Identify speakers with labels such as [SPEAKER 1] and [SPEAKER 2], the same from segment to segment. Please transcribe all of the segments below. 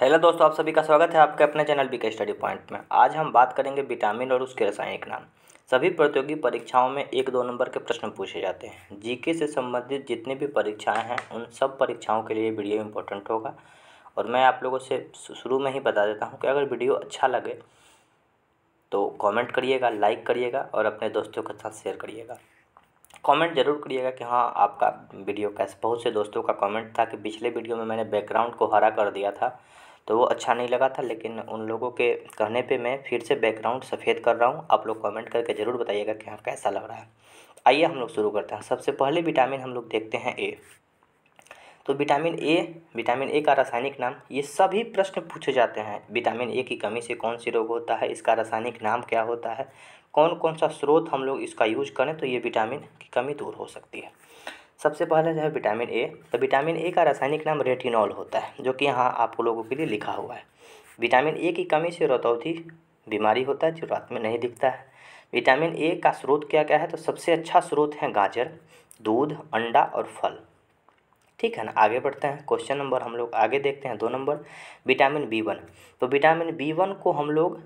[SPEAKER 1] Hello दोस्तों, आप सभी का स्वागत है आपके अपने चैनल बीके स्टडी पॉइंट में। आज हम बात करेंगे विटामिन और उसके रासायनिक नाम। सभी प्रतियोगी परीक्षाओं में 1-2 नंबर के प्रश्न पूछे जाते हैं। जीके से संबंधित जितनी भी परीक्षाएं हैं उन सब परीक्षाओं के लिए वीडियो इंपॉर्टेंट होगा। और मैं आप लोगों से शुरू में ही बता देता हूँ कि अगर वीडियो अच्छा लगे तो कॉमेंट करिएगा, लाइक करिएगा और अपने दोस्तों के साथ शेयर करिएगा। कमेंट ज़रूर करिएगा कि हाँ, आपका वीडियो कैसा। बहुत से दोस्तों का कमेंट था कि पिछले वीडियो में मैंने बैकग्राउंड को हरा कर दिया था तो वो अच्छा नहीं लगा था, लेकिन उन लोगों के कहने पे मैं फिर से बैकग्राउंड सफ़ेद कर रहा हूँ। आप लोग कमेंट करके ज़रूर बताइएगा कि हाँ कैसा लग रहा है। आइए हम लोग शुरू करते हैं। सबसे पहले विटामिन हम लोग देखते हैं ए। तो विटामिन ए का रासायनिक नाम, ये सभी प्रश्न पूछे जाते हैं। विटामिन ए की कमी से कौन सी रोग होता है, इसका रासायनिक नाम क्या होता है, कौन कौन सा स्रोत हम लोग इसका यूज करें तो ये विटामिन की कमी दूर हो सकती है। सबसे पहले जो है विटामिन ए, तो विटामिन ए का रासायनिक नाम रेटिनॉल होता है, जो कि यहाँ आप लोगों के लिए लिखा हुआ है। विटामिन ए की कमी से रतौंधी बीमारी होता है जो रात में नहीं दिखता है। विटामिन ए का स्रोत क्या क्या है, तो सबसे अच्छा स्रोत है गाजर, दूध, अंडा और फल। ठीक है ना। आगे बढ़ते हैं। क्वेश्चन नंबर हम लोग आगे देखते हैं 2 नंबर, विटामिन बी 1। तो विटामिन बी 1 को हम लोग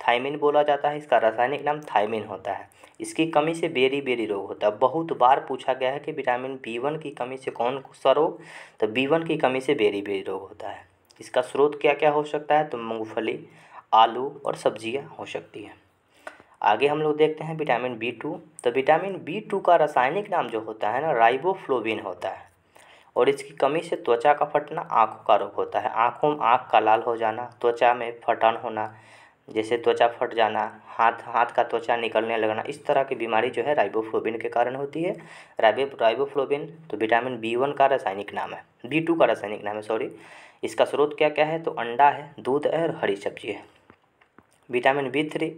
[SPEAKER 1] थायमिन बोला जाता है, इसका रासायनिक नाम थायमिन होता है। इसकी कमी से बेरी बेरी रोग होता है। बहुत बार पूछा गया है कि विटामिन बी 1 की कमी से कौन सा रोग, तो बी 1 की कमी से बेरी बेरी रोग होता है। इसका स्रोत क्या क्या हो सकता है, तो मूंगफली, आलू और सब्जियां हो सकती हैं। आगे हम लोग देखते हैं विटामिन बी 2। तो विटामिन बी 2 का रासायनिक नाम जो होता है ना, राइबोफ्लोविन होता है। और इसकी कमी से त्वचा का फटना, आँखों का रोग होता है। आँख का लाल हो जाना, त्वचा में फटन होना, जैसे त्वचा फट जाना, हाथ का त्वचा निकलने लगना, इस तरह की बीमारी जो है राइबोफ्लोविन के कारण होती है। राइबोफ्लोविन तो विटामिन बी 1 का रासायनिक नाम है, बी 2 का रासायनिक नाम है, सॉरी। इसका स्रोत क्या क्या है, तो अंडा है, दूध है और हरी सब्जी है। विटामिन बी 3,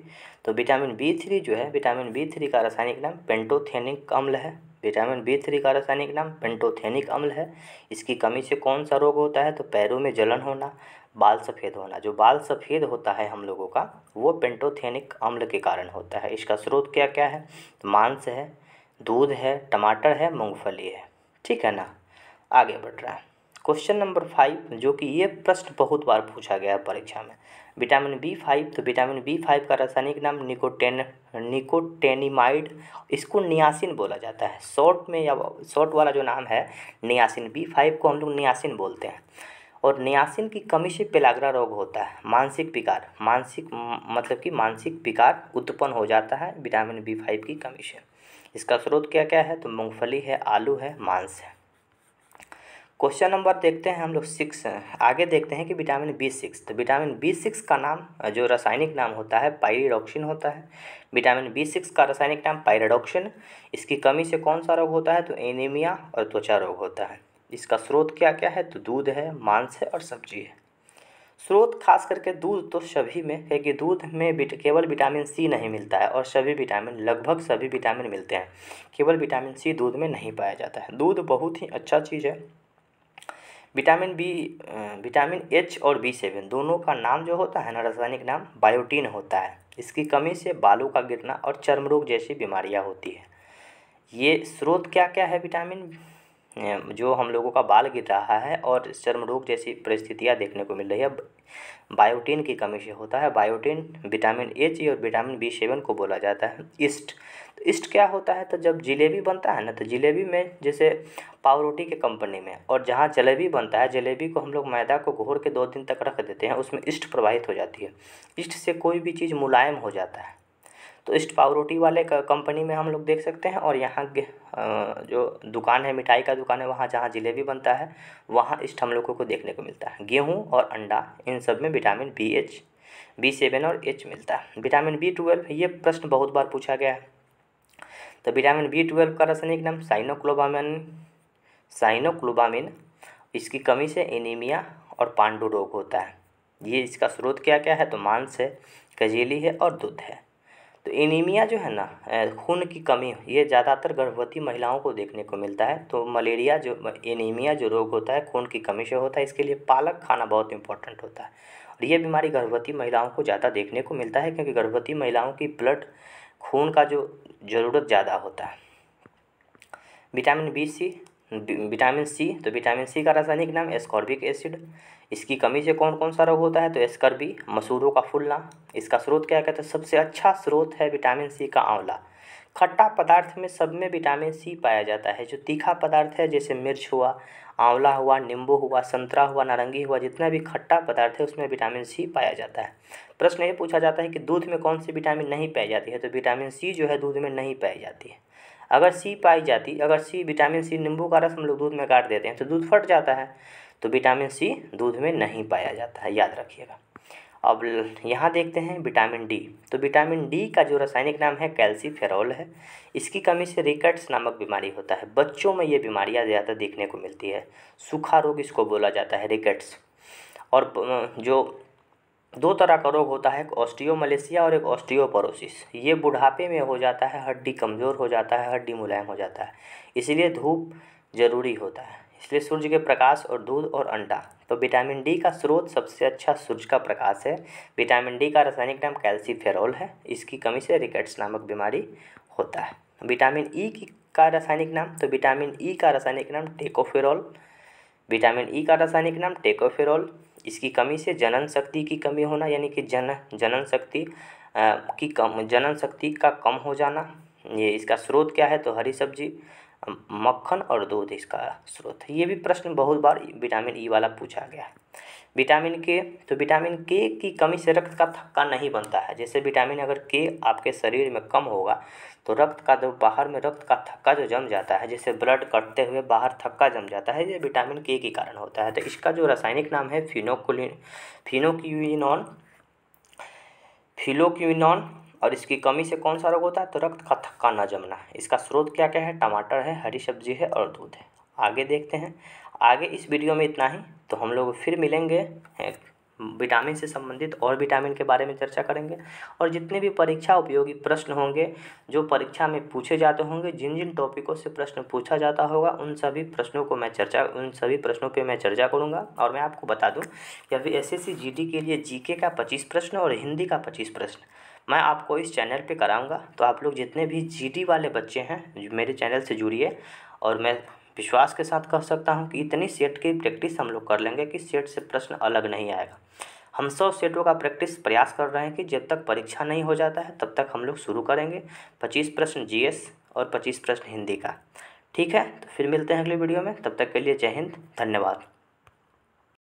[SPEAKER 1] तो विटामिन बी 3 जो है, विटामिन बी 3 का रासायनिक नाम पेंटोथेनिक अम्ल है। विटामिन बी 3 का रासायनिक नाम पेंटोथेनिक अम्ल है। इसकी कमी से कौन सा रोग होता है, तो पैरों में जलन होना, बाल सफ़ेद होना। जो बाल सफ़ेद होता है हम लोगों का, वो पेंटोथेनिक अम्ल के कारण होता है। इसका स्रोत क्या क्या है, तो मांस है, दूध है, टमाटर है, मूंगफली है। ठीक है ना। आगे बढ़ रहा है। क्वेश्चन नंबर 5, जो कि ये प्रश्न बहुत बार पूछा गया है परीक्षा में, विटामिन बी 5। तो विटामिन बी 5 का रासायनिक नाम निकोटेनिमाइड, इसको नियासिन बोला जाता है शॉर्ट में, या शॉर्ट वाला जो नाम है नियासिन। बी 5 को हम लोग नियासिन बोलते हैं। और नियासिन की कमी से पेलाग्रा रोग होता है, मानसिक विकार, मतलब कि मानसिक विकार उत्पन्न हो जाता है विटामिन बी 5 की कमी से। इसका स्रोत क्या क्या है, तो मूंगफली है, आलू है, मांस है। क्वेश्चन नंबर देखते हैं हम लोग 6। आगे देखते हैं कि विटामिन बी 6। तो विटामिन बी 6 का नाम, जो रासायनिक नाम होता है, पायरिडॉक्सिन होता है। विटामिन बी 6 का रासायनिक नाम पायरिडॉक्सिन। इसकी कमी से कौन सा रोग होता है, तो एनीमिया और त्वचा रोग होता है। इसका स्रोत क्या क्या है, तो दूध है, मांस है और सब्जी है। स्रोत खास करके दूध तो सभी में है कि दूध में केवल विटामिन सी नहीं मिलता है, और सभी विटामिन, लगभग सभी विटामिन मिलते हैं। केवल विटामिन सी दूध में नहीं पाया जाता है। दूध बहुत ही अच्छा चीज़ है। विटामिन एच और बी 7 दोनों का नाम जो होता है ना, रासायनिक नाम बायोटीन होता है। इसकी कमी से बालों का गिरना और चर्म रोग जैसी बीमारियां होती है। ये स्रोत क्या क्या है, विटामिन जो हम लोगों का बाल गिर रहा है और चर्म रोग जैसी परिस्थितियां देखने को मिल रही है, बायोटीन की कमी से होता है। बायोटीन विटामिन एच और विटामिन बी 7 को बोला जाता है ईस्ट। तो ईस्ट क्या होता है, तो जब जिलेबी बनता है ना, तो जिलेबी में जैसे पावरोटी के कंपनी में, और जहाँ जलेबी बनता है, जलेबी को हम लोग मैदा को घोर के 2 दिन तक रख देते हैं, उसमें ईस्ट प्रवाहित हो जाती है। ईस्ट से कोई भी चीज़ मुलायम हो जाता है। तो ईस्ट पावरोटी वाले कंपनी में हम लोग देख सकते हैं। और यहाँ के जो दुकान है, मिठाई का दुकान है, वहाँ जहाँ जिलेबी बनता है वहाँ ईस्ट हम लोगों को देखने को मिलता है। गेहूँ और अंडा, इन सब में विटामिन बी 7 और एच मिलता है। विटामिन बी 12, ये प्रश्न बहुत बार पूछा गया है। तो विटामिन बी 12 का रासायनिक नाम साइनोक्लोबामिन। इसकी कमी से एनीमिया और पांडु रोग होता है। ये इसका स्रोत क्या क्या है, तो मांस है, कजेली है और दूध है। तो एनीमिया जो है ना, खून की कमी, ये ज़्यादातर गर्भवती महिलाओं को देखने को मिलता है। तो एनीमिया जो रोग होता है, खून की कमी से होता है। इसके लिए पालक खाना बहुत इंपॉर्टेंट होता है। और ये बीमारी गर्भवती महिलाओं को ज़्यादा देखने को मिलता है, क्योंकि गर्भवती महिलाओं की ब्लड खून का जो ज़रूरत ज़्यादा होता है। विटामिन विटामिन सी, तो विटामिन सी का रासायनिक नाम एस्कॉर्बिक एसिड। इसकी कमी से कौन कौन सा रोग होता है, तो एस्कर्बी, मसूरों का फूलना। इसका स्रोत क्या कहते हैं, सबसे अच्छा स्रोत है विटामिन सी का आंवला। खट्टा पदार्थ में सब में विटामिन सी पाया जाता है। जो तीखा पदार्थ है जैसे मिर्च हुआ, आंवला हुआ, नींबू हुआ, संतरा हुआ, नारंगी हुआ, जितना भी खट्टा पदार्थ है उसमें विटामिन सी पाया जाता है। प्रश्न ये पूछा जाता है कि दूध में कौन सी विटामिन नहीं पाई जाती है, तो विटामिन सी जो है दूध में नहीं पाई जाती है। अगर सी पाई जाती, अगर सी विटामिन सी, नींबू का रस हम लोग दूध में काट देते हैं तो दूध फट जाता है, तो विटामिन सी दूध में नहीं पाया जाता है, याद रखिएगा। अब यहाँ देखते हैं विटामिन डी। तो विटामिन डी का जो रासायनिक नाम है कैल्सीफेरॉल है। इसकी कमी से रिकेट्स नामक बीमारी होता है। बच्चों में ये बीमारियाँ ज़्यादा देखने को मिलती है। सूखा रोग इसको बोला जाता है, रिकेट्स। और जो दो तरह का रोग होता है, एक ऑस्टियोमलेशिया और एक ऑस्टियोपोरोसिस। ये बुढ़ापे में हो जाता है, हड्डी कमज़ोर हो जाता है, हड्डी मुलायम हो जाता है, इसलिए धूप ज़रूरी होता है। इसलिए सूर्य के प्रकाश और दूध और अंडा। तो विटामिन डी का स्रोत सबसे अच्छा सूर्य का प्रकाश है। विटामिन डी का रासायनिक नाम कैल्सीफेरॉल है। इसकी कमी से रिकेट्स नामक बीमारी होता है। विटामिन ई का रासायनिक नाम, तो विटामिन ई का रासायनिक नाम टेकोफेरॉल। विटामिन ई का रासायनिक नाम टेकोफेरॉल। इसकी कमी से जनन शक्ति की कमी होना, यानी कि जनन शक्ति का कम हो जाना। ये इसका स्रोत क्या है, तो हरी सब्जी, मक्खन और दूध इसका स्रोत है। ये भी प्रश्न बहुत बार विटामिन ई वाला पूछा गया है। विटामिन के, तो विटामिन के की कमी से रक्त का थक्का नहीं बनता है। जैसे विटामिन अगर के आपके शरीर में कम होगा तो रक्त का जो बाहर में रक्त का थक्का जो जम जाता है, जैसे ब्लड कटते हुए बाहर थक्का जम जाता है, ये विटामिन के कारण होता है। तो इसका जो रासायनिक नाम है फिनोक्विनोन। और इसकी कमी से कौन सा रोग होता है, तो रक्त का थक्का न जमना। इसका स्रोत क्या क्या है, टमाटर है, हरी सब्जी है और दूध है। आगे देखते हैं। आगे इस वीडियो में इतना ही। तो हम लोग फिर मिलेंगे, विटामिन से संबंधित और विटामिन के बारे में चर्चा करेंगे। और जितने भी परीक्षा उपयोगी प्रश्न होंगे, जो परीक्षा में पूछे जाते होंगे, जिन जिन टॉपिकों से प्रश्न पूछा जाता होगा, उन सभी प्रश्नों पर मैं चर्चा करूँगा। और मैं आपको बता दूँ कि अभी SSC GD के लिए जीके का 25 प्रश्न और हिंदी का 25 प्रश्न मैं आपको इस चैनल पे कराऊंगा। तो आप लोग जितने भी GD वाले बच्चे हैं मेरे चैनल से जुड़िए। और मैं विश्वास के साथ कह सकता हूं कि इतनी सेट की प्रैक्टिस हम लोग कर लेंगे कि सेट से प्रश्न अलग नहीं आएगा। हम 100 सेटों का प्रैक्टिस प्रयास कर रहे हैं कि जब तक परीक्षा नहीं हो जाता है तब तक हम लोग शुरू करेंगे। 25 प्रश्न GS और 25 प्रश्न हिंदी का। ठीक है, तो फिर मिलते हैं अगली वीडियो में। तब तक के लिए जय हिंद, धन्यवाद।